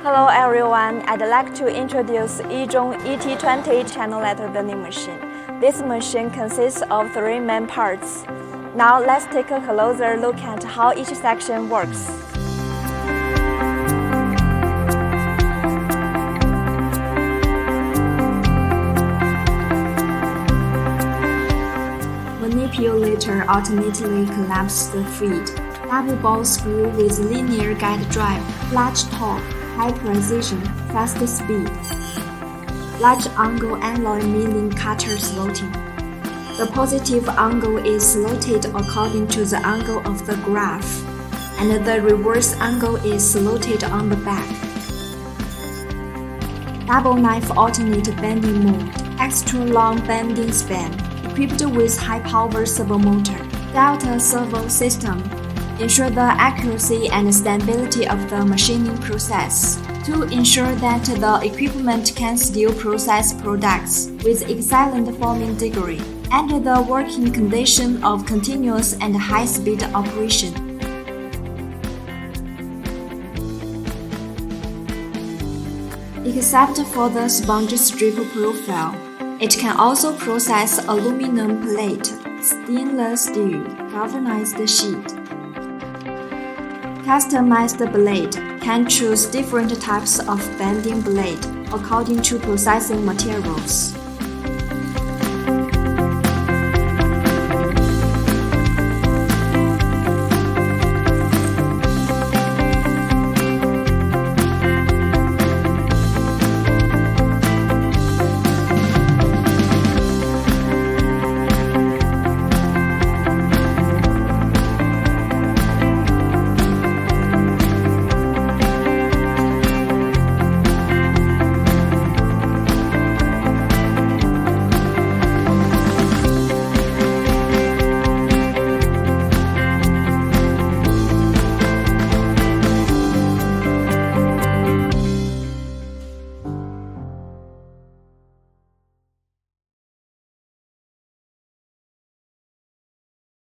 Hello everyone, I'd like to introduce Yizhong ET20 channel letter bending machine. This machine consists of 3 main parts. Now let's take a closer look at how each section works. Manipulator alternately clamps the feed. Double ball screw with linear guide drive, large torque, high precision, fast speed. Large angle alloy milling cutter slotting. The positive angle is slotted according to the angle of the graph, and the reverse angle is slotted on the back. Double knife alternate bending mode, extra long bending span, equipped with high-power servo motor. Delta servo system ensure the accuracy and stability of the machining process. To ensure that the equipment can still process products with excellent forming degree under the working condition of continuous and high-speed operation. Except for the sponge strip profile, it can also process aluminum plate, stainless steel, galvanized sheet. Customized blade can choose different types of bending blade according to processing materials.